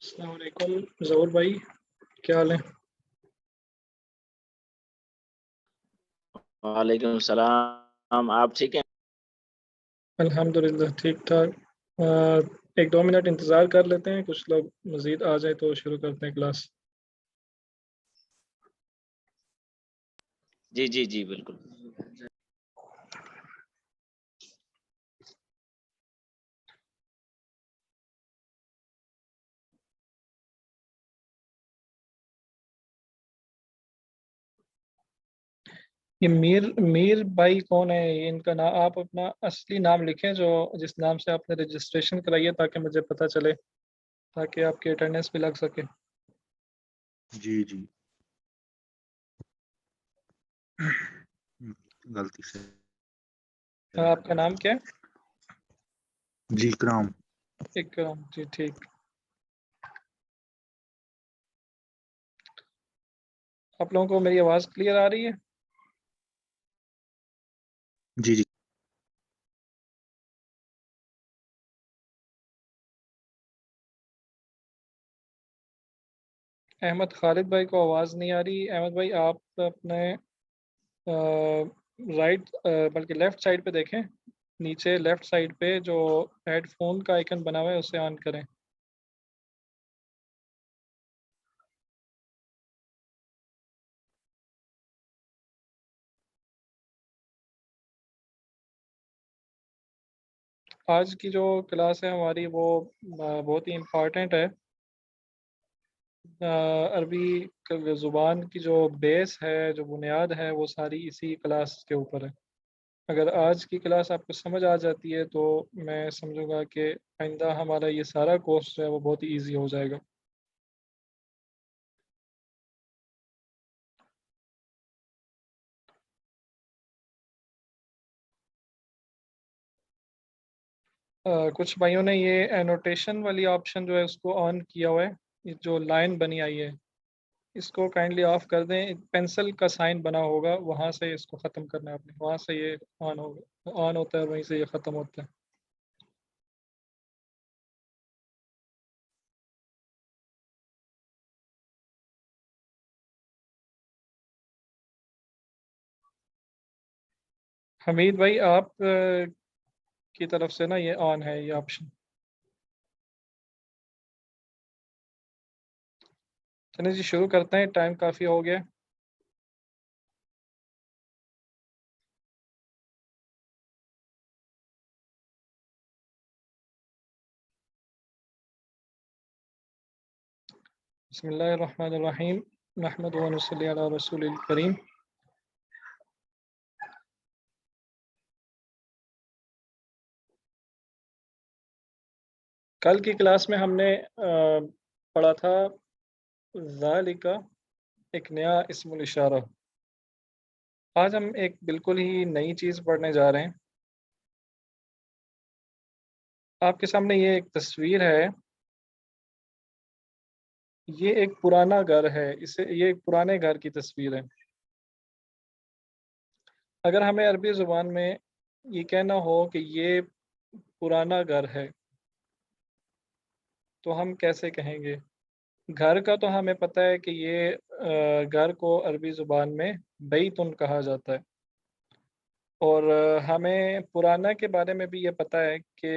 السلام علیکم ظہور بھائی، کیا حال ہے؟ وعلیکم السلام، آپ ٹھیک ہیں؟ الحمدللہ ٹھیک ٹھاک۔ ایک دو منٹ انتظار کر لیتے ہیں، کچھ لوگ مزید آ جائے تو شروع کرتے ہیں کلاس۔ جی جی جی بالکل۔ یہ میر بھائی کون ہے؟ یہ ان کا نام، آپ اپنا اصلی نام لکھیں جو جس نام سے آپ نے رجسٹریشن کرائی ہے، تاکہ مجھے پتہ چلے، تاکہ آپ کی اٹینڈنس بھی لگ سکے۔ جی جی غلطی سے۔ آپ کا نام کیا ہے؟ جی کرام۔ اکرام، جی ٹھیک۔ آپ لوگوں کو میری آواز کلیئر آ رہی ہے؟ جی جی احمد خالد بھائی کو آواز نہیں آ رہی۔ احمد بھائی آپ اپنے رائٹ بلکہ لیفٹ سائڈ پہ دیکھیں، نیچے لیفٹ سائڈ پہ جو ہیڈ فون کا آئیکن بنا ہوا ہے اسے آن کریں۔ آج کی جو کلاس ہے ہماری وہ بہت ہی امپارٹنٹ ہے۔ عربی زبان کی جو بیس ہے، جو بنیاد ہے، وہ ساری اسی کلاس کے اوپر ہے۔ اگر آج کی کلاس آپ کو سمجھ آ جاتی ہے تو میں سمجھوں گا کہ آئندہ ہمارا یہ سارا کورس جو ہے وہ بہت ہی ایزی ہو جائے گا۔ کچھ بھائیوں نے یہ انوٹیشن والی آپشن جو ہے اس کو آن کیا ہوا ہے، یہ جو لائن بنی آئی ہے اس کو کائنڈلی آف کر دیں۔ پینسل کا سائن بنا ہوگا، وہاں سے اس کو ختم کرنا ہے آپ نے، وہاں سے یہ آن ہوگا، آن ہوتا ہے وہیں سے یہ ختم ہوتا ہے۔ حمید بھائی آپ کی طرف سے نا یہ آن ہے یہ آپشن۔ چلیں جی شروع کرتے ہیں، ٹائم کافی ہو گیا۔ بسم اللہ الرحمن الرحیم، نحمد و نصلی علی رسول الکریم۔ کل کی کلاس میں ہم نے پڑھا تھا ذالک، ایک نیا اسم الاشارہ۔ آج ہم ایک بالکل ہی نئی چیز پڑھنے جا رہے ہیں۔ آپ کے سامنے یہ ایک تصویر ہے، یہ ایک پرانا گھر ہے، یہ ایک پرانے گھر کی تصویر ہے۔ اگر ہمیں عربی زبان میں یہ کہنا ہو کہ یہ پرانا گھر ہے تو ہم کیسے کہیں گے؟ گھر کا تو ہمیں پتہ ہے کہ یہ گھر کو عربی زبان میں بیتن کہا جاتا ہے، اور ہمیں پرانا کے بارے میں بھی یہ پتہ ہے کہ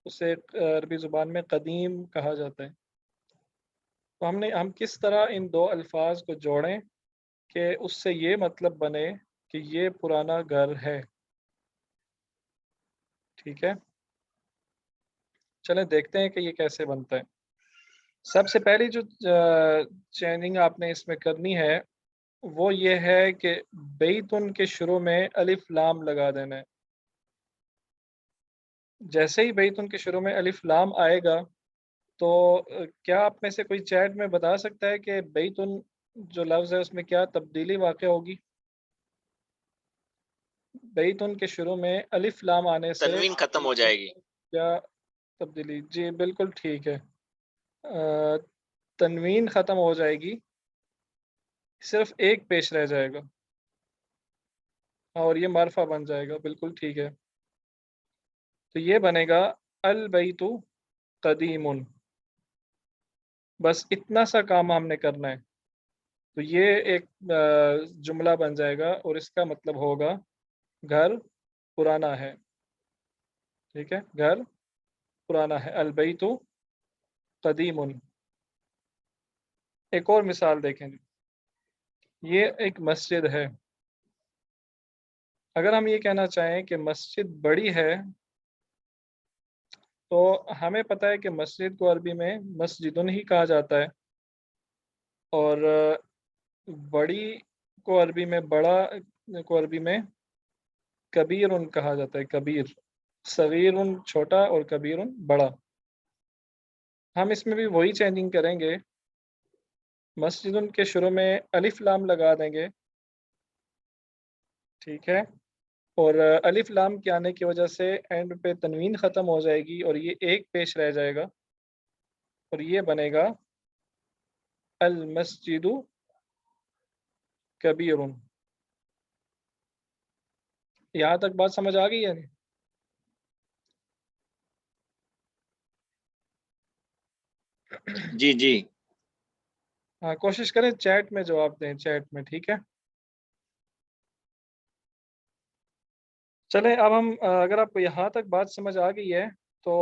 اسے عربی زبان میں قدیم کہا جاتا ہے۔ تو ہم کس طرح ان دو الفاظ کو جوڑیں کہ اس سے یہ مطلب بنے کہ یہ پرانا گھر ہے؟ ٹھیک ہے، چلیں دیکھتے ہیں کہ یہ کیسے بنتا ہے۔ سب سے پہلی جو چیننگ آپ نے اس میں کرنی ہے وہ یہ ہے کہ بیتن کے شروع میں الف لام لگا دینا ہے۔ جیسے ہی بیتن کے شروع میں الف لام آئے گا تو کیا آپ میں سے کوئی چیٹ میں بتا سکتا ہے کہ بیتن جو لفظ ہے اس میں کیا تبدیلی واقع ہوگی؟ بیتن کے شروع میں الف لام آنے سے تنوین ختم ہو جائے گی۔ کیا تبدیلی؟ جی بالکل ٹھیک ہے، تنوین ختم ہو جائے گی، صرف ایک پیش رہ جائے گا اور یہ معرفہ بن جائے گا۔ بالکل ٹھیک ہے، تو یہ بنے گا البیت قدیم۔ بس اتنا سا کام ہم نے کرنا ہے، تو یہ ایک جملہ بن جائے گا اور اس کا مطلب ہوگا گھر پرانا ہے، ٹھیک ہے، گھر پرانا ہے، البیت قدیم۔ ایک اور مثال دیکھیں، یہ ایک مسجد ہے، اگر ہم یہ کہنا چاہیں کہ مسجد بڑی ہے تو ہمیں پتہ ہے کہ مسجد کو عربی میں مسجدن ہی کہا جاتا ہے، اور بڑی کو عربی میں بڑا کو عربی میں کبیر کہا جاتا ہے، کبیر، صغیر چھوٹا اور کبیر بڑا۔ ہم اس میں بھی وہی چینجنگ کریں گے، مسجد کے شروع میں الف لام لگا دیں گے، ٹھیک ہے، اور الف لام کے آنے کی وجہ سے اینڈ پہ تنوین ختم ہو جائے گی اور یہ ایک پیش رہ جائے گا، اور یہ بنے گا المسجد کبیر۔ یہاں تک بات سمجھ آ گئی ہے؟ جی جی ہاں، کوشش کریں چیٹ میں جواب دیں، چیٹ میں، ٹھیک ہے۔ چلیں اب ہم اگر آپ کو یہاں تک بات سمجھ آ گئی ہے تو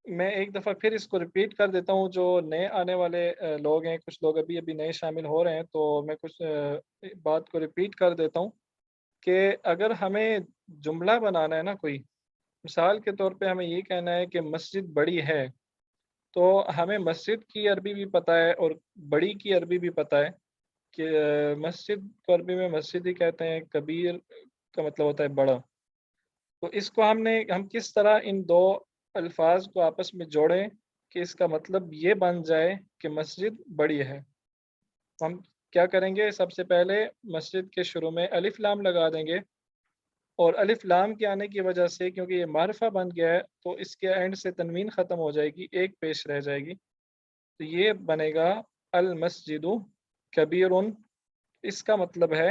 میں ایک دفعہ پھر اس کو ریپیٹ کر دیتا ہوں، جو نئے آنے والے لوگ ہیں، کچھ لوگ ابھی نئے شامل ہو رہے ہیں، تو میں کچھ بات کو ریپیٹ کر دیتا ہوں کہ اگر ہمیں جملہ بنانا ہے نا کوئی، مثال کے طور پہ ہمیں یہ کہنا ہے کہ مسجد بڑی ہے، تو ہمیں مسجد کی عربی بھی پتہ ہے اور بڑی کی عربی بھی پتہ ہے کہ مسجد کو عربی میں مسجد ہی کہتے ہیں، کبیر کا مطلب ہوتا ہے بڑا۔ تو اس کو ہم کس طرح ان دو الفاظ کو آپس میں جوڑیں کہ اس کا مطلب یہ بن جائے کہ مسجد بڑی ہے۔ ہم کیا کریں گے، سب سے پہلے مسجد کے شروع میں الف لام لگا دیں گے، اور الف لام کے آنے کی وجہ سے کیونکہ یہ معرفہ بن گیا ہے تو اس کے اینڈ سے تنوین ختم ہو جائے گی، ایک پیش رہ جائے گی، تو یہ بنے گا المسجد کبیر۔ اس کا مطلب ہے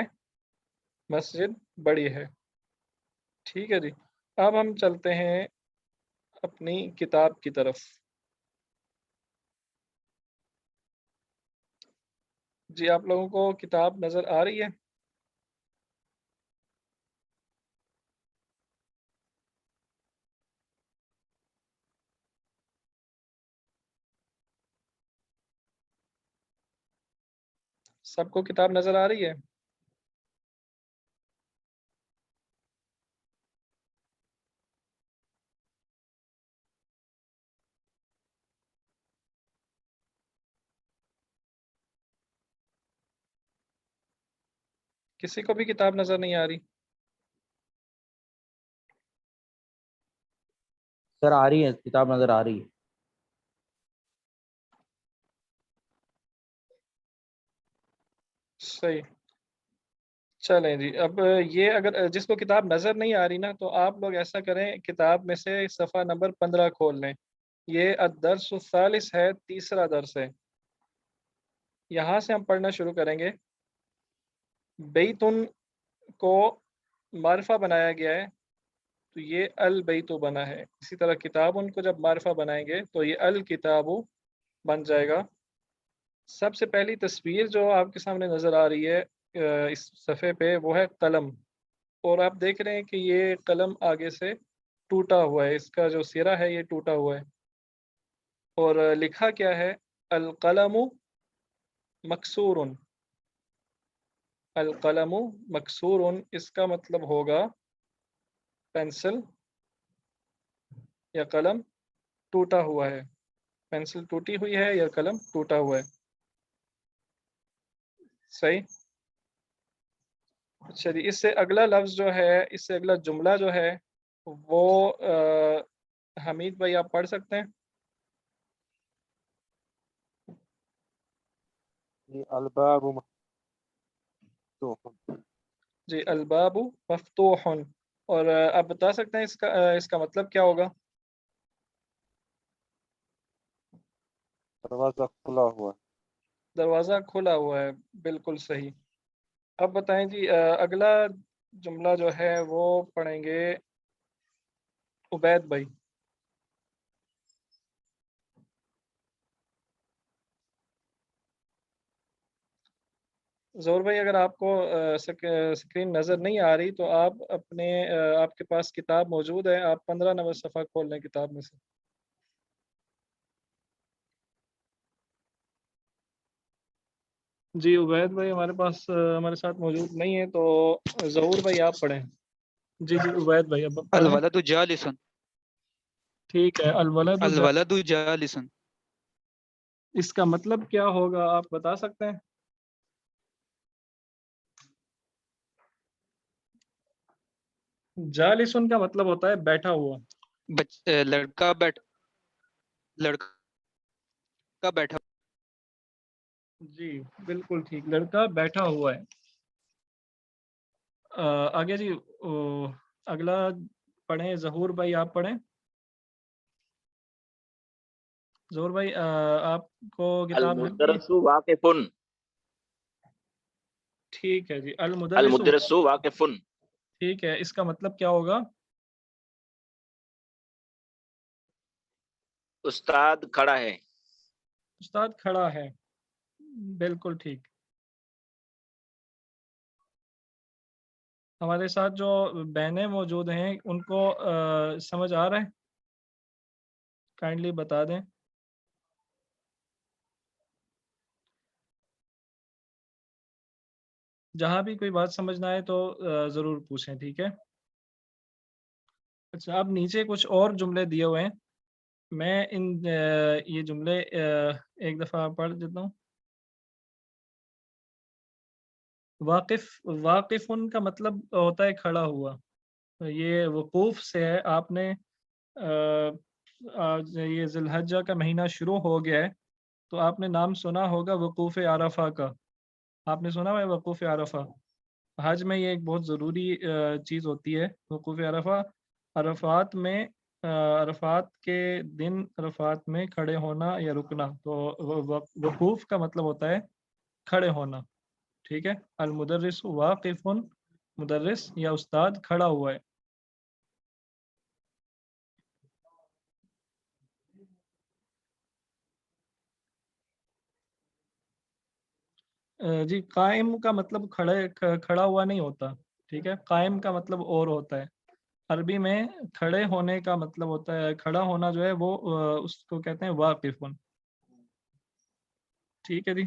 مسجد بڑی ہے، ٹھیک ہے جی۔ اب ہم چلتے ہیں اپنی کتاب کی طرف۔ جی آپ لوگوں کو کتاب نظر آ رہی ہے؟ سب کو کتاب نظر آ رہی ہے؟ کسی کو بھی کتاب نظر نہیں آ رہی؟ سر آ رہی ہے، کتاب نظر آ رہی ہے۔ صحیح، چلیں جی۔ اب یہ اگر جس کو کتاب نظر نہیں آ رہی نا، تو آپ لوگ ایسا کریں، کتاب میں سے صفحہ نمبر 15 کھول لیں، یہ الدرس الثالث ہے، تیسرا درس ہے، یہاں سے ہم پڑھنا شروع کریں گے۔ بیتن کو معرفہ بنایا گیا ہے تو یہ البیتو بنا ہے، اسی طرح کتاب ان کو جب معرفہ بنائیں گے تو یہ الکتابو بن جائے گا۔ سب سے پہلی تصویر جو آپ کے سامنے نظر آ رہی ہے اس صفحے پہ، وہ ہے قلم، اور آپ دیکھ رہے ہیں کہ یہ قلم آگے سے ٹوٹا ہوا ہے، اس کا جو سرا ہے یہ ٹوٹا ہوا ہے، اور لکھا کیا ہے، القلم مکسور۔ القلم مکسور، اس کا مطلب ہوگا پینسل یا قلم ٹوٹا ہوا ہے، پینسل ٹوٹی ہوئی ہے یا قلم ٹوٹا ہوا ہے، صحیح۔ اچھا جی، اس سے اگلا لفظ جو ہے، اس سے اگلا جملہ جو ہے وہ حمید بھائی آپ پڑھ سکتے ہیں؟ الباب مفتوح۔ جی، الباب مفتوح، اور آپ بتا سکتے ہیں اس کا مطلب کیا ہوگا؟ دروازہ کھلا ہوا ہے۔ دروازہ کھلا ہوا ہے، بالکل صحیح۔ اب بتائیں جی، اگلا جملہ جو ہے وہ پڑھیں گے عبید بھائی۔ ظہور بھائی اگر آپ کو اسکرین نظر نہیں آ رہی تو آپ اپنے آپ کے پاس کتاب موجود ہے، آپ 15 نمبر صفحہ کھول لیں کتاب میں سے۔ جی عبید بھائی ہمارے پاس ہمارے ساتھ موجود نہیں ہے، تو ظہور بھائی آپ پڑھیں۔ جی عبید بھائی اب پڑھیں۔ الولد جالس، ٹھیک ہے، الولد الولد جالس، اس کا مطلب کیا ہوگا آپ بتا سکتے ہیں؟ جالسن کا مطلب ہوتا ہے بیٹھا ہوا۔ لڑکا بیٹھا۔ جی بالکل ٹھیک، لڑکا بیٹھا ہوا ہے۔ آگے جی اگلا پڑھیں، ظہور بھائی آپ پڑھیں۔ ظہور بھائی آپ کو کتاب مل گئی؟ المدرس واقف، ٹھیک ہے جی، المدرس، المدرس واقف، ٹھیک ہے، اس کا مطلب کیا ہوگا؟ استاد کھڑا ہے، استاد کھڑا ہے، بالکل ٹھیک۔ ہمارے ساتھ جو بہنیں موجود ہیں ان کو سمجھ آ رہا ہے؟ کائنڈلی بتا دیں۔ جہاں بھی کوئی بات سمجھ نہ آئے تو ضرور پوچھیں، ٹھیک ہے؟ اچھا، اب نیچے کچھ اور جملے دیے ہوئے ہیں، میں یہ جملے ایک دفعہ پڑھ دیتا ہوں۔ واقف ان کا مطلب ہوتا ہے کھڑا ہوا، یہ وقوف سے ہے۔ آپ نے آج یہ ذی الحجہ کا مہینہ شروع ہو گیا ہے، تو آپ نے نام سنا ہوگا وقوف عرفہ کا، آپ نے سنا ہے وقوف عرفہ؟ حج میں یہ ایک بہت ضروری چیز ہوتی ہے، وقوف عرفہ۔ عرفات میں عرفات کے دن عرفات میں کھڑے ہونا یا رکنا، تو وقوف کا مطلب ہوتا ہے کھڑے ہونا، ٹھیک ہے؟ المدرس واقف، مدرس یا استاد کھڑا ہوا ہے۔ جی قائم کا مطلب کھڑا ہوا نہیں ہوتا، ٹھیک ہے؟ قائم کا مطلب اور ہوتا ہے، عربی میں کھڑے ہونے کا مطلب ہوتا ہے، کھڑا ہونا جو ہے وہ اس کو کہتے ہیں واقف، ٹھیک ہے جی؟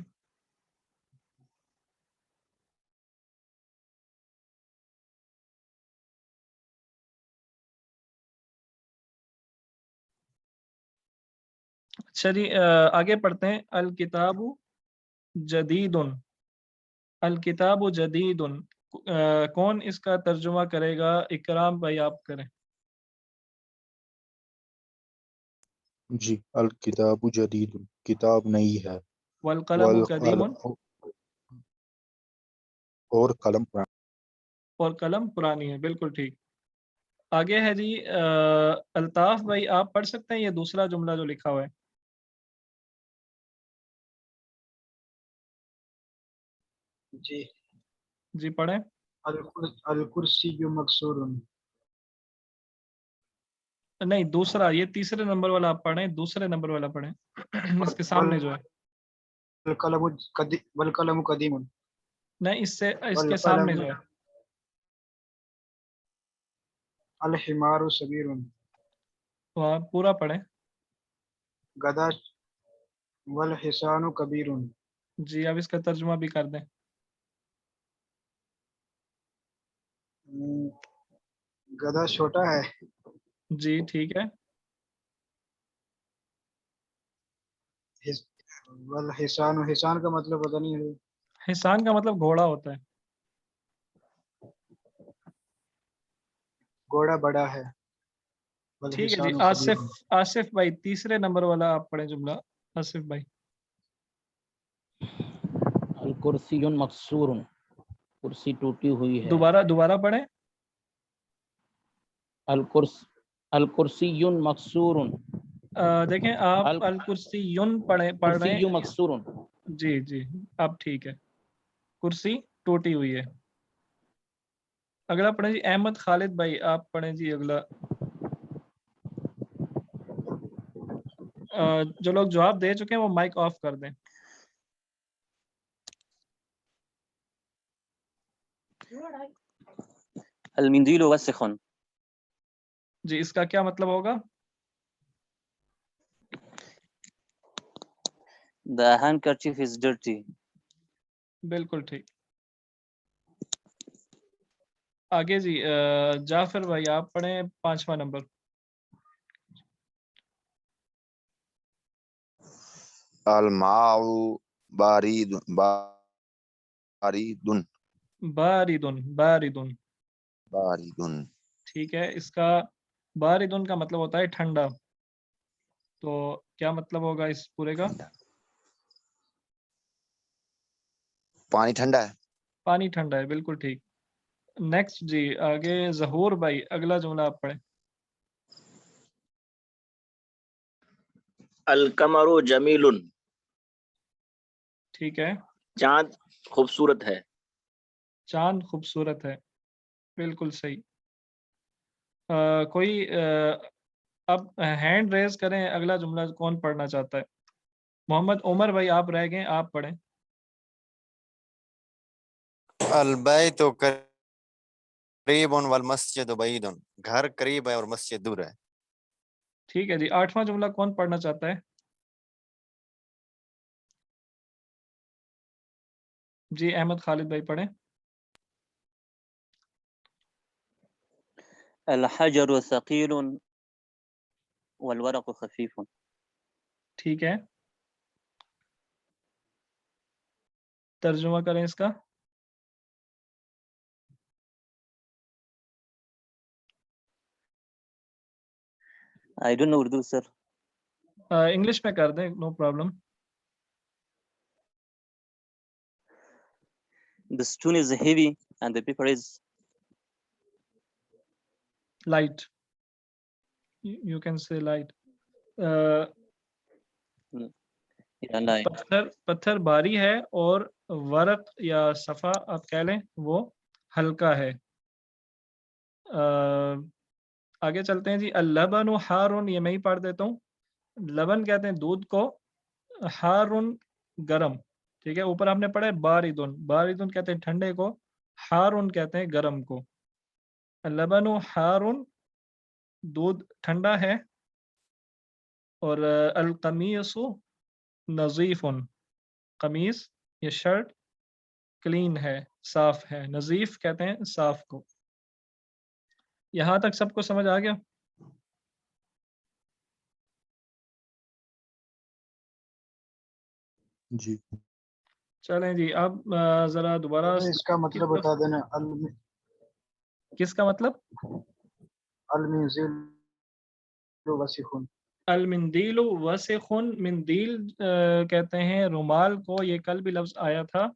اچھا جی آگے پڑھتے ہیں۔ الکتاب جدید، الکتاب جدید، کون اس کا ترجمہ کرے گا؟ اکرام بھائی آپ کریں۔ جی، الکتاب جدید، کتاب نئی ہے، والقلم قدیم، اور قلم پرانا۔ اور قلم پرانی ہے، بالکل ٹھیک۔ آگے ہے جی الطاف بھائی آپ پڑھ سکتے ہیں یہ دوسرا جملہ جو لکھا ہوا ہے؟ جی جی پڑھیں۔ الکرسی مکسور، نہیں دوسرا، یہ تیسرے نمبر والا آپ پڑھیں، دوسرے نمبر والا پڑھیں، اس کے سامنے جو ہے۔ والقلم قدیم، نہیں اس کے والقلم سامنے جو ہے۔ الحمار صغیر، تو آپ پورا پڑھیں۔ گدھا، والحصان کبیر، جی اب اس کا ترجمہ بھی کر دیں۔ گدھا چھوٹا ہے، جی ٹھیک ہے۔ والحصان، حصان کا مطلب پتہ نہیں ہے، حصان کا مطلب گھوڑا ہوتا ہے۔ گھوڑا بڑا ہے، ٹھیک ہے جی، والحصان کبیر۔ آصف بھائی تیسرے نمبر والا آپ پڑھیں جملہ، آصف بھائی۔ الکرسی مکسور، کرسی ٹوٹی ہوئی ہے۔ دوبارہ پڑھیں۔ الکرسی مکسور، دیکھیں آپ الکرسی پڑھ رہے کرسی ہیں۔ مکسور، جی اب ٹھیک ہے، کرسی ٹوٹی ہوئی ہے۔ اگلا پڑھیں جی احمد خالد بھائی آپ پڑھیں جی اگلا۔ جو لوگ جواب دے چکے ہیں وہ مائک آف کر دیں۔ المنديل وسخ. جی اس کا کیا مطلب ہوگا؟ The handkerchief is dirty. بالکل ٹھیک. آگے جی جعفر بھائی آپ پڑھیں 5واں نمبر. الماء بارد باردن باردن. باردن. ٹھیک ہے. اس کا باردن کا مطلب ہوتا ہے ٹھنڈا. تو کیا مطلب ہوگا اس پورے کا؟ پانی ٹھنڈا ہے. پانی ٹھنڈا ہے. بالکل ٹھیک. نیکسٹ جی آگے ظہور بھائی اگلا جملہ آپ پڑھیں. القمر جمیل. ٹھیک ہے. چاند خوبصورت ہے. چاند خوبصورت ہے. بالکل صحیح. کوئی اب ہینڈ ریز کریں. اگلا جملہ کون پڑھنا چاہتا ہے؟ محمد عمر بھائی آپ رہ گئے, آپ پڑھیں. البیت قریب والمسجد بعید. گھر قریب ہے اور مسجد دور ہے. ٹھیک ہے جی. 8واں جملہ کون پڑھنا چاہتا ہے؟ جی احمد خالد بھائی پڑھیں. الحجر ثقيل والورق خفيف. ٹھیک ہے. ترجمہ کریں اس کا. I don't know Urdu, sir. English میں کر دیں, no problem. The stone is heavy and the paper is light. You can say light. light. پتھر بھاری ہے اور ورق یا صفحہ آپ کہہ لیں وہ ہلکا ہے. آگے چلتے ہیں جی. اللبن حارن, یہ میں ہی پڑھ دیتا ہوں. لبن کہتے ہیں دودھ کو, حارن گرم. ٹھیک ہے. اوپر ہم نے پڑھا ہے باردن. باردن کہتے ہیں ٹھنڈے کو, حارن کہتے ہیں گرم کو. اللبن حارن دودھ ٹھنڈا ہے. اور القمیص نظیف, قمیص یہ شرٹ کلین ہے, صاف ہے. نظیف کہتے ہیں صاف کو. یہاں تک سب کو سمجھ آ گیا؟ جی چلیں جی. اب ذرا دوبارہ اس کا مطلب بتا دینا. کس کا مطلب؟ المنزل وسخ. المندیل وسخ. مندیل کہتے ہیں رومال کو, یہ کل بھی لفظ آیا تھا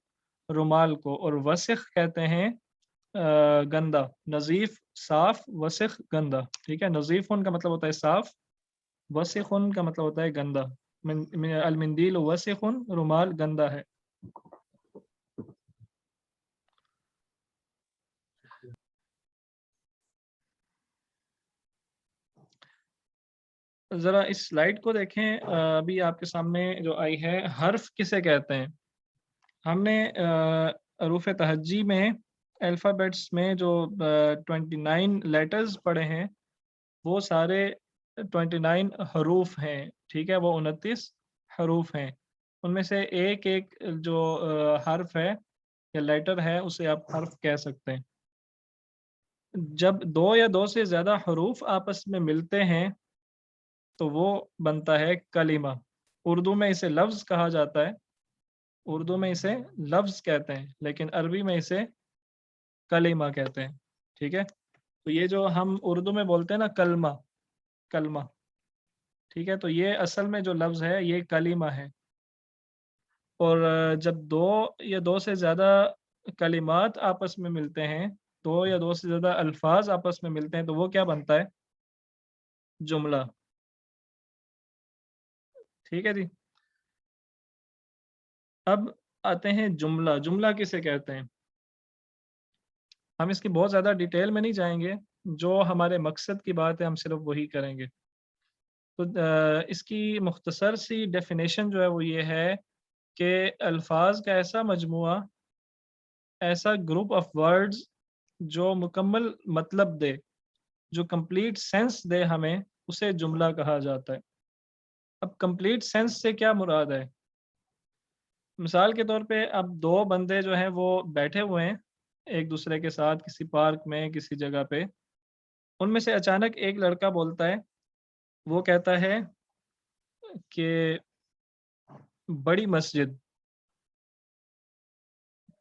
رومال کو. اور وسخ کہتے ہیں گندا. نظیف صاف, وسخ گندا. ٹھیک ہے. نظیف کا مطلب ہوتا ہے صاف, وسخ کا مطلب ہوتا ہے گندا. المندیل وسخ, رومال گندا ہے. ذرا اس سلائیڈ کو دیکھیں. ابھی آپ کے سامنے جو آئی ہے, حرف کسے کہتے ہیں؟ ہم نے حروف تہجی میں الفابیٹس میں جو 29 لیٹرز پڑھے ہیں وہ سارے 29 حروف ہیں. ٹھیک ہے. وہ 29 حروف ہیں. ان میں سے ایک ایک جو حرف ہے یا لیٹر ہے اسے آپ حرف کہہ سکتے ہیں. جب دو یا دو سے زیادہ حروف آپس میں ملتے ہیں تو وہ بنتا ہے کلمہ. اردو میں اسے لفظ کہا جاتا ہے. اردو میں اسے لفظ کہتے ہیں, لیکن عربی میں اسے کلمہ کہتے ہیں. ٹھیک ہے. تو یہ جو ہم اردو میں بولتے ہیں نا کلمہ, کلمہ, ٹھیک ہے, تو یہ اصل میں جو لفظ ہے یہ کلمہ ہے. اور جب دو یا دو سے زیادہ کلمات آپس میں ملتے ہیں, دو یا دو سے زیادہ الفاظ آپس میں ملتے ہیں, تو وہ کیا بنتا ہے؟ جملہ. ٹھیک ہے جی. اب آتے ہیں جملہ. جملہ کسے کہتے ہیں؟ ہم اس کی بہت زیادہ ڈیٹیل میں نہیں جائیں گے, جو ہمارے مقصد کی بات ہے ہم صرف وہی کریں گے. تو اس کی مختصر سی ڈیفینیشن جو ہے وہ یہ ہے کہ الفاظ کا ایسا مجموعہ ایسا گروپ آف ورڈز جو مکمل مطلب دے، جو کمپلیٹ سینس دے ہمیں، اسے جملہ کہا جاتا ہے۔ اب کمپلیٹ سینس سے کیا مراد ہے؟ مثال کے طور پہ اب دو بندے جو ہیں وہ بیٹھے ہوئے ہیں ایک دوسرے کے ساتھ کسی پارک میں، کسی جگہ پہ، ان میں سے اچانک ایک لڑکا بولتا ہے، وہ کہتا ہے کہ بڑی مسجد،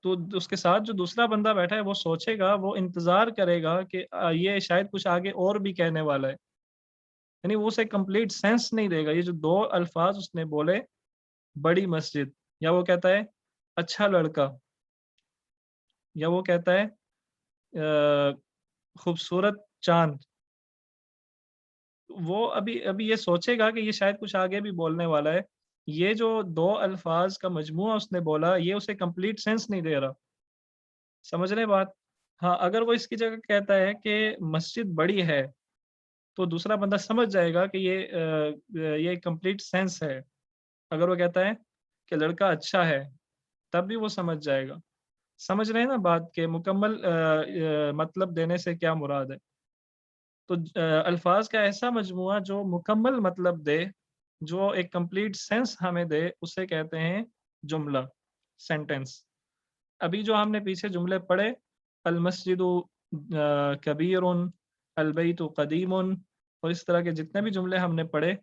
تو اس کے ساتھ جو دوسرا بندہ بیٹھا ہے وہ سوچے گا، وہ انتظار کرے گا کہ یہ شاید کچھ آگے اور بھی کہنے والا ہے، یعنی وہ اسے کمپلیٹ سینس نہیں دے گا۔ یہ جو دو الفاظ اس نے بولے، بڑی مسجد، یا وہ کہتا ہے اچھا لڑکا، یا وہ کہتا ہے خوبصورت چاند، وہ ابھی یہ سوچے گا کہ یہ شاید کچھ آگے بھی بولنے والا ہے۔ یہ جو دو الفاظ کا مجموعہ اس نے بولا، یہ اسے کمپلیٹ سینس نہیں دے رہا۔ سمجھ رہے بات؟ ہاں، اگر وہ اس کی جگہ کہتا ہے کہ مسجد بڑی ہے، تو دوسرا بندہ سمجھ جائے گا کہ یہ کمپلیٹ سینس ہے۔ اگر وہ کہتا ہے کہ لڑکا اچھا ہے، تب بھی وہ سمجھ جائے گا۔ سمجھ رہے ہیں نا بات کہ مکمل مطلب دینے سے کیا مراد ہے؟ تو الفاظ کا ایسا مجموعہ جو مکمل مطلب دے، جو ایک کمپلیٹ سینس ہمیں دے، اسے کہتے ہیں جملہ، سینٹنس۔ ابھی جو ہم نے پیچھے جملے پڑھے، المسجد کبیر، البیت قدیم، اور اس طرح کے جتنے بھی جملے ہم نے پڑھے،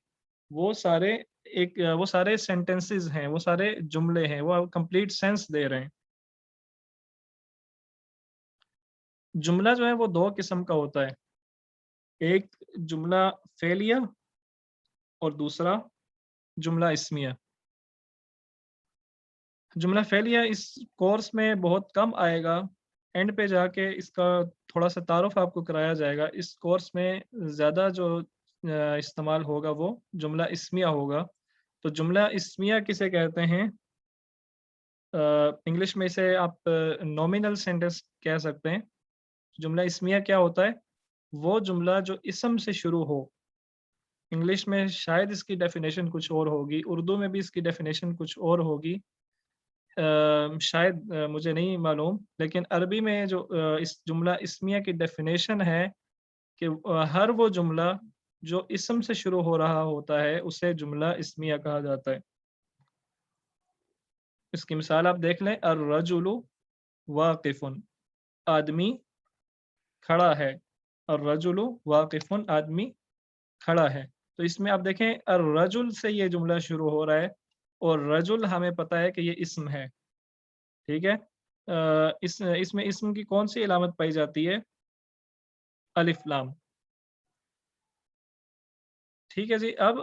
وہ سارے سینٹنسز ہیں، وہ سارے جملے ہیں، وہ کمپلیٹ سینس دے رہے ہیں۔ جملہ جو ہے وہ دو قسم کا ہوتا ہے، ایک جملہ فعلیہ اور دوسرا جملہ اسمیہ۔ جملہ فعلیہ اس کورس میں بہت کم آئے گا، اینڈ پہ جا کے اس کا تھوڑا سا تعارف آپ کو کرایا جائے گا۔ اس کورس میں زیادہ جو استعمال ہوگا وہ جملہ اسمیہ ہوگا۔ تو جملہ اسمیہ کسے کہتے ہیں؟ انگلش میں اسے آپ نومینل سینٹنس کہہ سکتے ہیں۔ جملہ اسمیہ کیا ہوتا ہے؟ وہ جملہ جو اسم سے شروع ہو۔ انگلش میں شاید اس کی ڈیفینیشن کچھ اور ہوگی، اردو میں بھی اس کی ڈیفینیشن کچھ اور ہوگی، شاید مجھے نہیں معلوم، لیکن عربی میں جو اس جملہ اسمیہ کی ڈیفینیشن ہے کہ ہر وہ جملہ جو اسم سے شروع ہو رہا ہوتا ہے اسے جملہ اسمیہ کہا جاتا ہے۔ اس کی مثال آپ دیکھ لیں، الرجل واقف، آدمی کھڑا ہے، الرجل واقف، آدمی کھڑا ہے۔ تو اس میں آپ دیکھیں الرجل سے یہ جملہ شروع ہو رہا ہے، اور رجل ہمیں پتہ ہے کہ یہ اسم ہے، ٹھیک ہے۔ اس میں اسم کی کون سی علامت پائی جاتی ہے؟ الف لام، ٹھیک ہے جی۔ اب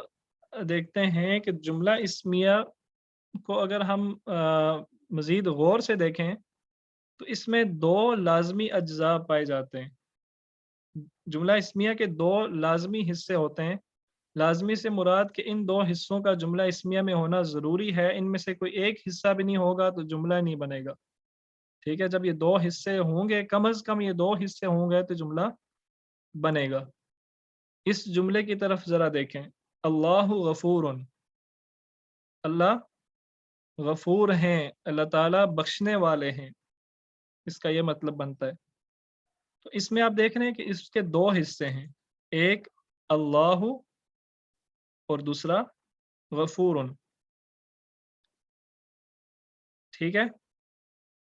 دیکھتے ہیں کہ جملہ اسمیہ کو اگر ہم مزید غور سے دیکھیں تو اس میں دو لازمی اجزاء پائے جاتے ہیں۔ جملہ اسمیہ کے دو لازمی حصے ہوتے ہیں۔ لازمی سے مراد کہ ان دو حصوں کا جملہ اسمیہ میں ہونا ضروری ہے، ان میں سے کوئی ایک حصہ بھی نہیں ہوگا تو جملہ نہیں بنے گا، ٹھیک ہے۔ جب یہ دو حصے ہوں گے، کم از کم یہ دو حصے ہوں گے تو جملہ بنے گا۔ اس جملے کی طرف ذرا دیکھیں، اللہ غفور، اللہ غفور ہیں، اللہ تعالیٰ بخشنے والے ہیں، اس کا یہ مطلب بنتا ہے۔ تو اس میں آپ دیکھ رہے ہیں کہ اس کے دو حصے ہیں، ایک اللہ اور دوسرا غفور، ٹھیک ہے۔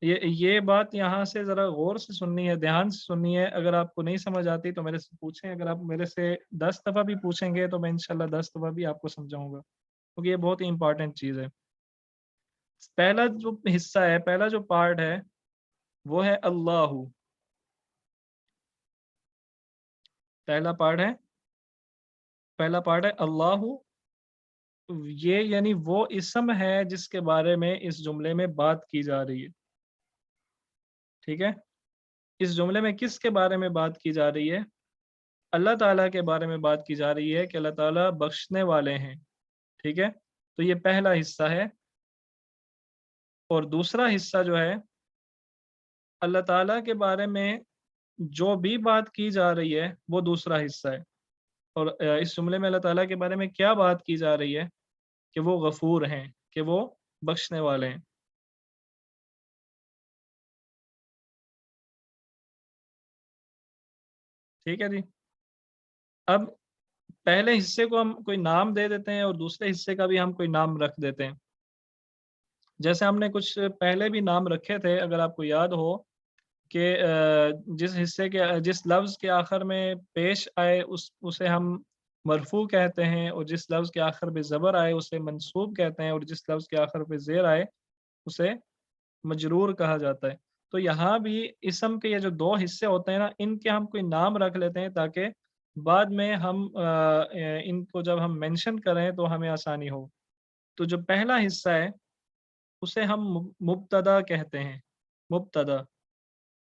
یہ بات یہاں سے ذرا غور سے سننی ہے، دھیان سے سننی ہے۔ اگر آپ کو نہیں سمجھ آتی تو میرے سے پوچھیں، اگر آپ میرے سے 10 دفعہ بھی پوچھیں گے تو میں انشاءاللہ 10 دفعہ بھی آپ کو سمجھاؤں گا، کیونکہ یہ بہت ہی امپورٹنٹ چیز ہے۔ پہلا جو حصہ ہے، پہلا جو پارٹ ہے وہ ہے اللہ، پہلا پارٹ ہے اللہ۔ یہ یعنی وہ اسم ہے جس کے بارے میں اس جملے میں بات کی جا رہی ہے، ٹھیک ہے۔ اس جملے میں کس کے بارے میں بات کی جا رہی ہے؟ اللہ تعالیٰ کے بارے میں بات کی جا رہی ہے کہ اللہ تعالیٰ بخشنے والے ہیں، ٹھیک ہے۔ تو یہ پہلا حصہ ہے، اور دوسرا حصہ جو ہے اللہ تعالیٰ کے بارے میں جو بھی بات کی جا رہی ہے وہ دوسرا حصہ ہے۔ اور اس جملے میں اللہ تعالیٰ کے بارے میں کیا بات کی جا رہی ہے؟ کہ وہ غفور ہیں، کہ وہ بخشنے والے ہیں۔ ٹھیک ہے جی. اب پہلے حصے کو ہم کوئی نام دے دیتے ہیں اور دوسرے حصے کا بھی ہم کوئی نام رکھ دیتے ہیں. جیسے ہم نے کچھ پہلے بھی نام رکھے تھے، اگر آپ کو یاد ہو کہ جس حصے کے جس لفظ کے آخر میں پیش آئے اسے ہم مرفوع کہتے ہیں، اور جس لفظ کے آخر پہ زبر آئے اسے منصوب کہتے ہیں، اور جس لفظ کے آخر پہ زیر آئے اسے مجرور کہا جاتا ہے. تو یہاں بھی اسم کے یہ جو دو حصے ہوتے ہیں نا، ان کے ہم کوئی نام رکھ لیتے ہیں تاکہ بعد میں ہم ان کو جب ہم مینشن کریں تو ہمیں آسانی ہو. تو جو پہلا حصہ ہے اسے ہم مبتدا کہتے ہیں. مبتدا،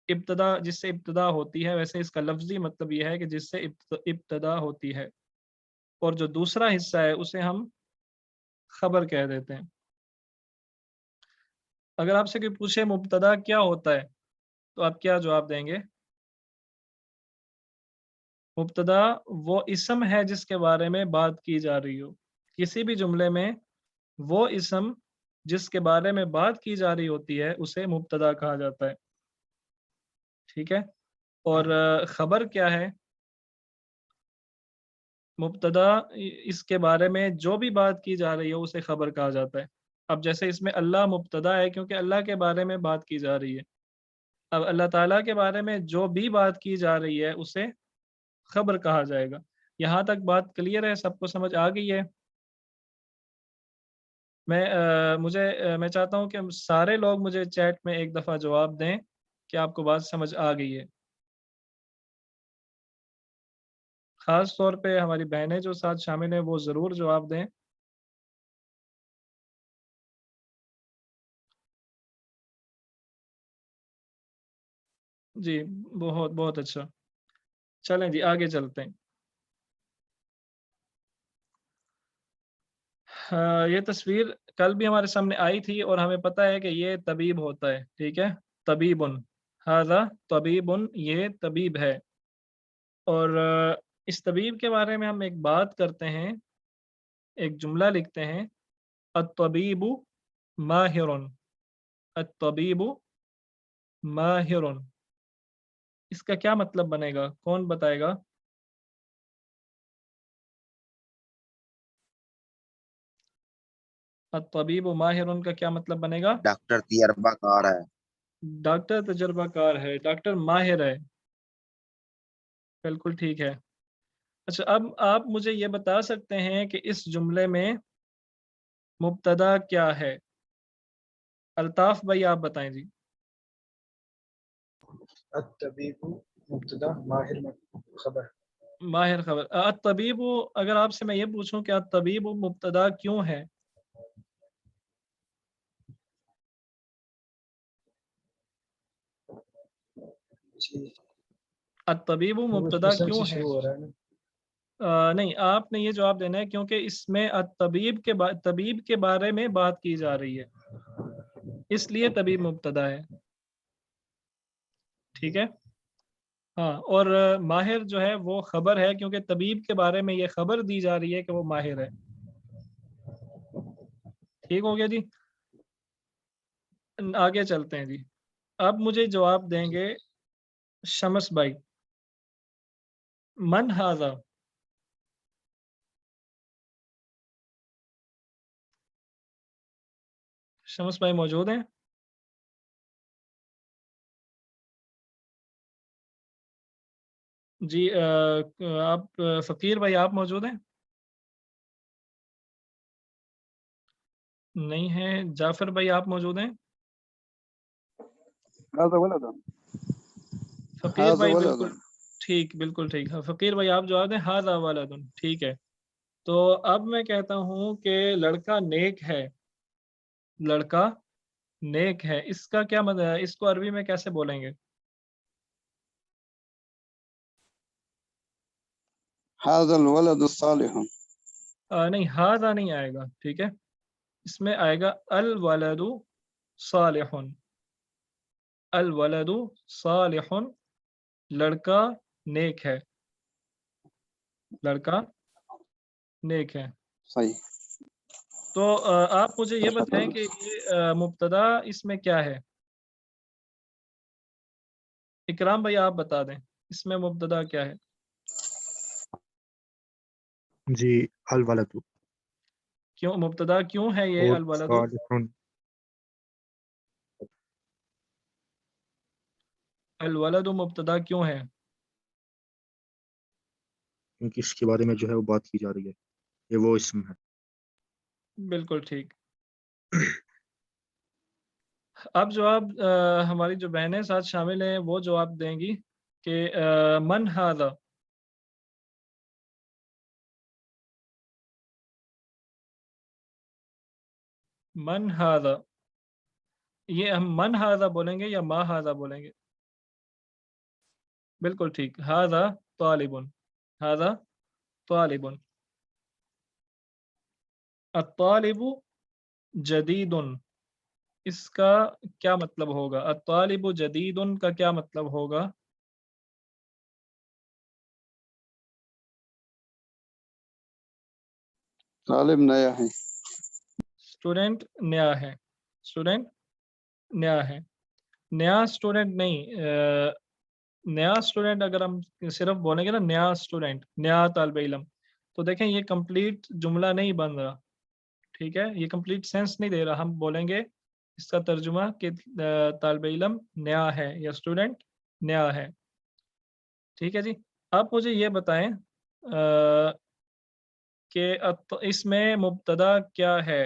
ابتدا، جس سے ابتدا ہوتی ہے، ویسے اس کا لفظی مطلب یہ ہے کہ جس سے ابتدا ہوتی ہے. اور جو دوسرا حصہ ہے اسے ہم خبر کہہ دیتے ہیں. اگر آپ سے کوئی پوچھے مبتدا کیا ہوتا ہے تو آپ کیا جواب دیں گے؟ مبتدا وہ اسم ہے جس کے بارے میں بات کی جا رہی ہو. کسی بھی جملے میں وہ اسم جس کے بارے میں بات کی جا رہی ہوتی ہے اسے مبتدا کہا جاتا ہے. ٹھیک ہے. اور خبر کیا ہے؟ مبتدا اس کے بارے میں جو بھی بات کی جا رہی ہو اسے خبر کہا جاتا ہے. اب جیسے اس میں اللہ مبتدا ہے کیونکہ اللہ کے بارے میں بات کی جا رہی ہے. اب اللہ تعالیٰ کے بارے میں جو بھی بات کی جا رہی ہے اسے خبر کہا جائے گا. یہاں تک بات کلیئر ہے؟ سب کو سمجھ آ گئی ہے؟ میں چاہتا ہوں کہ سارے لوگ مجھے چیٹ میں ایک دفعہ جواب دیں کہ آپ کو بات سمجھ آ گئی ہے. خاص طور پہ ہماری بہنیں جو ساتھ شامل ہیں وہ ضرور جواب دیں. جی بہت بہت اچھا. چلیں جی آگے چلتے ہیں. یہ تصویر کل بھی ہمارے سامنے آئی تھی اور ہمیں پتہ ہے کہ یہ طبیب ہوتا ہے. ٹھیک ہے، طبیبن، ھذا طبیبن، یہ طبیب ہے. اور اس طبیب کے بارے میں ہم ایک بات کرتے ہیں، ایک جملہ لکھتے ہیں، الطبیب ماہر. الطبیب ماہر، اس کا کیا مطلب بنے گا؟ کون بتائے گا؟ الطبیب ماہر کا کیا مطلب بنے گا؟ ڈاکٹر تجربہ کار ہے. ڈاکٹر تجربہ کار ہے، ڈاکٹر ماہر ہے. بالکل ٹھیک ہے. اچھا اب آپ مجھے یہ بتا سکتے ہیں کہ اس جملے میں مبتدا کیا ہے؟ الطاف بھائی آپ بتائیں جی. الطبیب مبتدا، ماہر خبر. ماہر خبر. الطبیب، اگر آپ سے میں یہ پوچھوں کہ الطبیب مبتدا کیوں ہے؟ الطبیب مبتدا کیوں ہے؟ شروع ہو رہا ہے نا. نہیں، آپ نے یہ جواب دینا ہے کیونکہ اس میں طبیب کے بارے میں بات کی جا رہی ہے، اس لیے طبیب مبتدا ہے. ٹھیک ہے. ہاں، اور ماہر جو ہے وہ خبر ہے کیونکہ طبیب کے بارے میں یہ خبر دی جا رہی ہے کہ وہ ماہر ہے. ٹھیک ہو گیا جی. آگے چلتے ہیں جی. اب مجھے جواب دیں گے شمس بھائی. من ھذا؟ شمس بھائی موجود ہیں؟ جی آپ فقیر بھائی آپ موجود ہیں؟ نہیں ہیں. جعفر بھائی آپ موجود ہیں؟ فقیر بھائی بالکل ٹھیک، بالکل ٹھیک. فقیر بھائی آپ جواب دیں ھذا ولد. ٹھیک ہے. تو اب میں کہتا ہوں کہ لڑکا نیک ہے. لڑکا نیک ہے، اس کا کیا مطلب ہے؟ اس کو عربی میں کیسے بولیں گے؟ هذا الولد الصالح. نہیں، ھذا نہیں آئے گا. ٹھیک ہے، اس میں آئے گا الولد صالح. الولد صالح، لڑکا نیک ہے. لڑکا نیک ہے. صحیح. تو آپ مجھے یہ بتائیں کہ یہ مبتدا اس میں کیا ہے؟ اکرام بھائی آپ بتا دیں. اس میں مبتدا کیا ہے؟ جی الولد کیوں مبتدا کیوں ہے یہ اور الولد؟ صالح الولد مبتدا کیوں ہے؟ کیونکہ اس کے بارے میں جو ہے وہ بات کی جا رہی ہے، یہ وہ اسم ہے۔ بالکل ٹھیک۔ اب جواب ہماری جو بہنیں ساتھ شامل ہیں وہ جواب دیں گی کہ من ھذا، من ھذا، یہ ہم من ھذا بولیں گے یا ما ھذا بولیں گے؟ بالکل ٹھیک، ھذا طالب، ھذا طالب۔ الطالب جدید، اس کا کیا مطلب ہوگا؟ الطالب جدید کا کیا مطلب ہوگا؟ طالب نیا ہے، اسٹوڈنٹ نیا ہے، اسٹوڈنٹ نیا ہے، نیا اسٹوڈنٹ نہیں، نیا اسٹوڈنٹ اگر ہم صرف بولیں گے نا نیا اسٹوڈنٹ، نیا طالب علم، تو دیکھیں یہ کمپلیٹ جملہ نہیں بن رہا، ٹھیک ہے، یہ کمپلیٹ سینس نہیں دے رہا۔ ہم بولیں گے اس کا ترجمہ کہ طالب علم نیا ہے یا اسٹوڈنٹ نیا ہے، ٹھیک ہے جی۔ آپ مجھے یہ بتائیں کہ اس میں مبتدا کیا ہے؟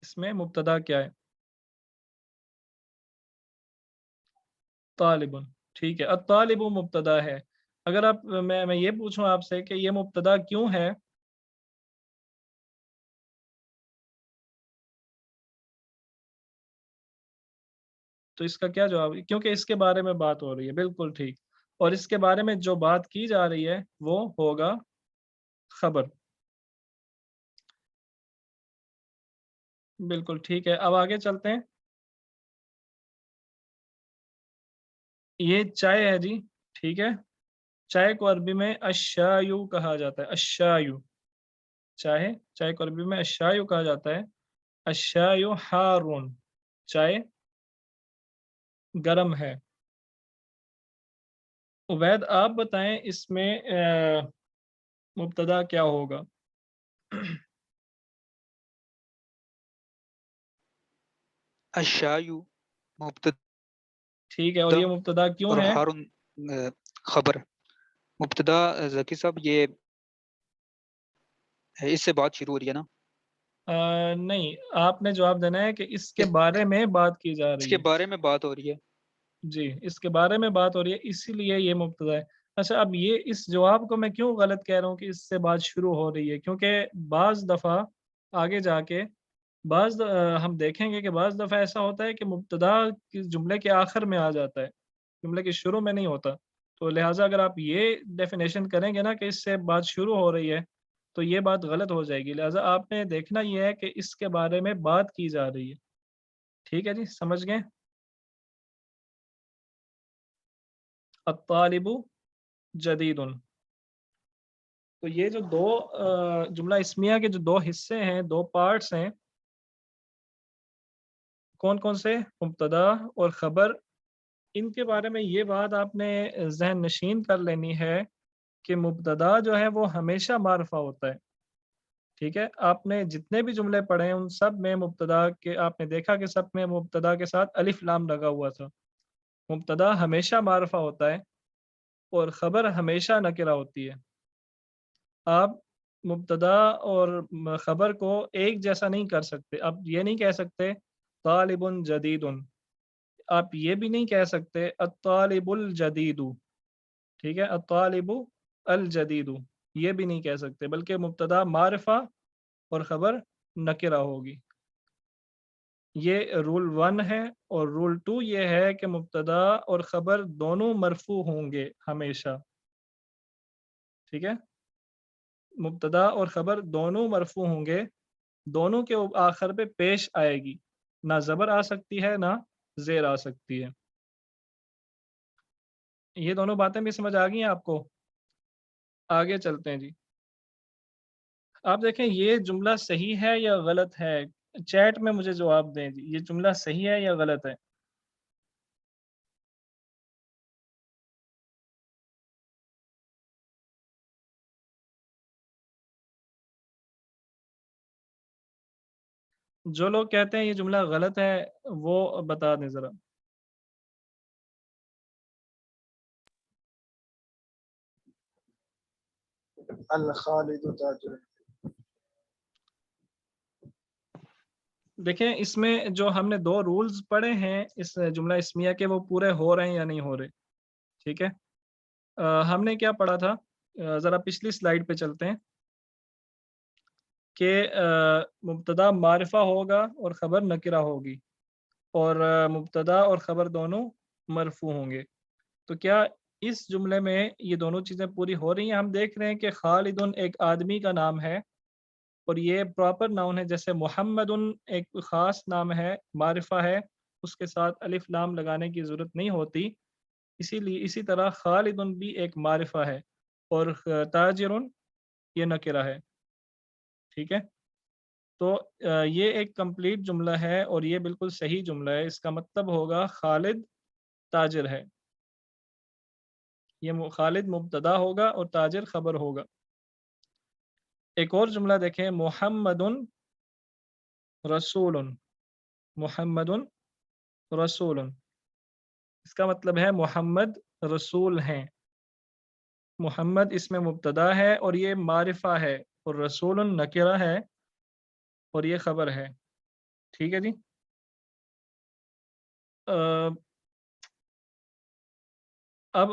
اس میں مبتدا کیا ہے؟ طالب، ٹھیک ہے، الطالب مبتدا ہے۔ اگر آپ میں یہ پوچھوں آپ سے کہ یہ مبتدا کیوں ہے، تو اس کا کیا جواب ہے؟ کیونکہ اس کے بارے میں بات ہو رہی ہے، بالکل ٹھیک، اور اس کے بارے میں جو بات کی جا رہی ہے وہ ہوگا خبر، بالکل ٹھیک ہے۔ اب آگے چلتے ہیں، یہ چائے ہے جی، ٹھیک ہے، چائے کو عربی میں الشایو کہا جاتا ہے، الشایو، چائے کو عربی میں الشایو کہا جاتا ہے، الشایو حارون، چائے گرم ہے۔ عبید آپ بتائیں اس میں مبتدا کیا ہوگا؟ الشایو مبتدا ٹھیک ہے، اور یہ مبتدا کیوں اور ہے؟ ہارون خبر۔ مبتدا ذکی صاحب یہ اس سے بات شروع ہو رہی ہے نا؟ نہیں، آپ نے جواب دینا ہے کہ اس کے بارے میں بات کی جا اس رہی کے ہے، بارے میں بات ہو رہی ہے۔ جی، اس کے بارے میں بات ہو رہی ہے، اسی لیے یہ مبتدا ہے۔ اچھا، اب یہ اس جواب کو میں کیوں غلط کہہ رہا ہوں کہ اس سے بات شروع ہو رہی ہے؟ کیونکہ بعض دفعہ آگے جا کے ہم دیکھیں گے کہ بعض دفعہ ایسا ہوتا ہے کہ مبتدا جملے کے آخر میں آ جاتا ہے، جملے کے شروع میں نہیں ہوتا، تو لہٰذا اگر آپ یہ ڈیفینیشن کریں گے نا کہ اس سے بات شروع ہو رہی ہے تو یہ بات غلط ہو جائے گی، لہٰذا آپ نے دیکھنا یہ ہے کہ اس کے بارے میں بات کی جا رہی ہے، ٹھیک ہے جی، سمجھ گئے؟ الطالب جدید، تو یہ جو دو جملہ اسمیہ کے جو دو حصے ہیں، دو پارٹس ہیں، کون کون سے؟ مبتدا اور خبر، ان کے بارے میں یہ بات آپ نے ذہن نشین کر لینی ہے کہ مبتدا جو ہے وہ ہمیشہ معرفہ ہوتا ہے، ٹھیک ہے، آپ نے جتنے بھی جملے پڑھے ہیں ان سب میں مبتدا کے آپ نے دیکھا کہ سب میں مبتدا کے ساتھ الف لام لگا ہوا تھا، مبتدا ہمیشہ معرفہ ہوتا ہے اور خبر ہمیشہ نکرہ ہوتی ہے۔ آپ مبتدا اور خبر کو ایک جیسا نہیں کر سکتے، آپ یہ نہیں کہہ سکتے طالب جدید، آپ یہ بھی نہیں کہہ سکتے الطالب الجدید، ٹھیک ہے، الطالب الجدید یہ بھی نہیں کہہ سکتے، بلکہ مبتدا معرفہ اور خبر نکرہ ہوگی۔ یہ رول 1 ہے، اور رول 2 یہ ہے کہ مبتدا اور خبر دونوں مرفوع ہوں گے ہمیشہ، ٹھیک ہے، مبتدا اور خبر دونوں مرفوع ہوں گے، دونوں کے آخر پہ پیش آئے گی، نہ زبر آ سکتی ہے نہ زیر آ سکتی ہے۔ یہ دونوں باتیں بھی سمجھ آ گئی ہیں آپ کو؟ آگے چلتے ہیں جی، آپ دیکھیں یہ جملہ صحیح ہے یا غلط ہے؟ چیٹ میں مجھے جواب دیں جی، یہ جملہ صحیح ہے یا غلط ہے؟ جو لوگ کہتے ہیں یہ جملہ غلط ہے وہ بتا دیں ذرا. الخالد تاجر. دیکھیں اس میں جو ہم نے 2 رولز پڑھے ہیں اس جملہ اسمیہ کے، وہ پورے ہو رہے ہیں یا نہیں ہو رہے. ٹھیک ہے، ہم نے کیا پڑھا تھا، ذرا پچھلی سلائیڈ پہ چلتے ہیں کہ مبتدا معرفہ ہوگا اور خبر نکرہ ہوگی، اور مبتدا اور خبر دونوں مرفوع ہوں گے. تو کیا اس جملے میں یہ دونوں چیزیں پوری ہو رہی ہیں؟ ہم دیکھ رہے ہیں کہ خالدن ایک آدمی کا نام ہے اور یہ پراپر ناؤن ہے، جیسے محمدن ایک خاص نام ہے، معرفہ ہے، اس کے ساتھ الف لام لگانے کی ضرورت نہیں ہوتی. اسی طرح خالدن بھی ایک معرفہ ہے اور تاجرن یہ نکرہ ہے. ٹھیک ہے، تو یہ ایک کمپلیٹ جملہ ہے اور یہ بالکل صحیح جملہ ہے. اس کا مطلب ہوگا خالد تاجر ہے. یہ خالد مبتدا ہوگا اور تاجر خبر ہوگا. ایک اور جملہ دیکھیں، محمد رسول. محمد رسول، اس کا مطلب ہے محمد رسول ہیں. محمد اس میں مبتدا ہے اور یہ معرفہ ہے، اور رسول نکرہ ہے اور یہ خبر ہے. ٹھیک ہے جی. اب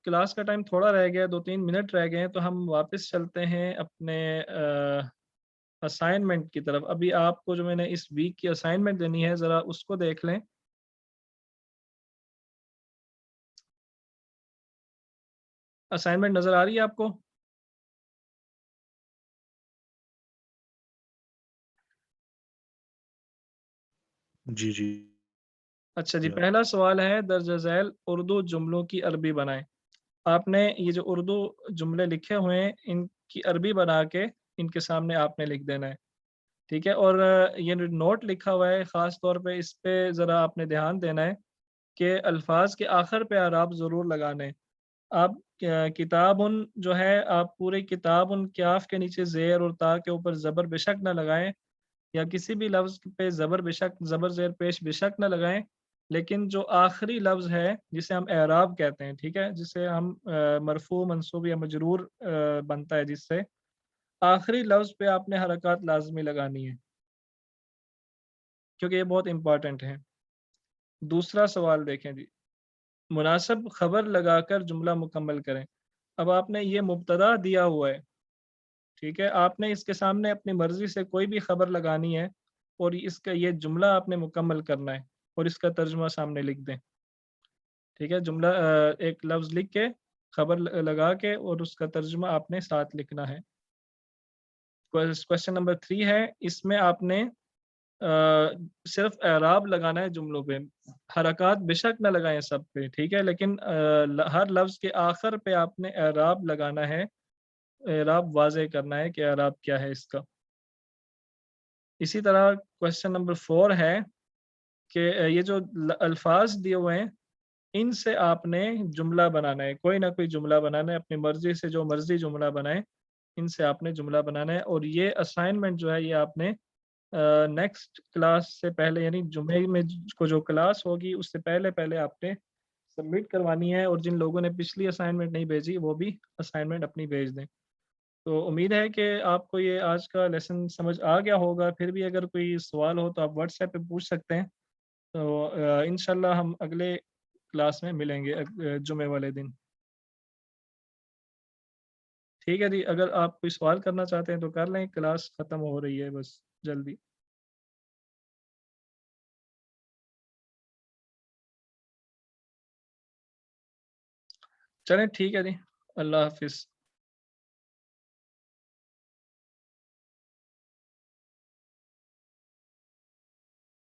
کلاس کا ٹائم تھوڑا رہ گیا، 2-3 منٹ رہ گئے ہیں، تو ہم واپس چلتے ہیں اپنے اسائنمنٹ کی طرف. ابھی آپ کو جو میں نے اس ویک کی اسائنمنٹ دینی ہے ذرا اس کو دیکھ لیں. اسائنمنٹ نظر آ رہی ہے آپ کو؟ جی جی. اچھا جی، پہلا سوال ہے درجہ ذیل اردو جملوں کی عربی بنائیں. آپ نے یہ جو اردو جملے لکھے ہوئے ہیں ان کی عربی بنا کے ان کے سامنے آپ نے لکھ دینا ہے. ٹھیک ہے، اور یہ نوٹ لکھا ہوا ہے خاص طور پہ اس پہ ذرا آپ نے دھیان دینا ہے کہ الفاظ کے آخر پہ اعراب ضرور لگانے. آپ کتابن جو ہے آپ پوری کتابن کاف کے نیچے زیر اور تا کے اوپر زبر بے شک نہ لگائیں، یا کسی بھی لفظ پہ زبر بے شک زبر زیر پیش بے شک نہ لگائیں، لیکن جو آخری لفظ ہے جسے ہم اعراب کہتے ہیں، ٹھیک ہے، جسے ہم مرفوع منصوب یا مجرور بنتا ہے، جس سے آخری لفظ پہ آپ نے حرکات لازمی لگانی ہے کیونکہ یہ بہت امپورٹنٹ ہے. دوسرا سوال دیکھیں جی، مناسب خبر لگا کر جملہ مکمل کریں. اب آپ نے یہ مبتدا دیا ہوا ہے، ٹھیک ہے، آپ نے اس کے سامنے اپنی مرضی سے کوئی بھی خبر لگانی ہے اور اس کا یہ جملہ آپ نے مکمل کرنا ہے اور اس کا ترجمہ سامنے لکھ دیں. ٹھیک ہے، جملہ ایک لفظ لکھ کے خبر لگا کے اور اس کا ترجمہ آپ نے ساتھ لکھنا ہے. کویسچن نمبر 3 ہے، اس میں آپ نے صرف اعراب لگانا ہے جملوں پہ، حرکات بے شک نہ لگائیں سب پہ، ٹھیک ہے، لیکن ہر لفظ کے آخر پہ آپ نے اعراب لگانا ہے، اعراب واضح کرنا ہے کہ اعراب کیا ہے اس کا. اسی طرح کویسچن نمبر 4 ہے کہ یہ جو الفاظ دیے ہوئے ہیں ان سے آپ نے جملہ بنانا ہے، کوئی نہ کوئی جملہ بنانا ہے، اپنی مرضی سے جو مرضی جملہ بنائیں، ان سے آپ نے جملہ بنانا ہے. اور یہ اسائنمنٹ جو ہے یہ آپ نے نیکسٹ کلاس سے پہلے، یعنی جمعے میں کو جو کلاس ہوگی اس سے پہلے آپ نے سبمٹ کروانی ہے. اور جن لوگوں نے پچھلی اسائنمنٹ نہیں بھیجی وہ بھی اسائنمنٹ اپنی بھیج دیں. تو امید ہے کہ آپ کو یہ آج کا لیسن سمجھ آ گیا ہوگا. پھر بھی اگر کوئی سوال ہو تو آپ واٹس ایپ پہ پوچھ سکتے ہیں. تو انشاءاللہ ہم اگلے کلاس میں ملیں گے جمعے والے دن. ٹھیک ہے جی، اگر آپ کوئی سوال کرنا چاہتے ہیں تو کر لیں، کلاس ختم ہو رہی ہے بس جلدی. چلیں ٹھیک ہے جی، اللہ حافظ.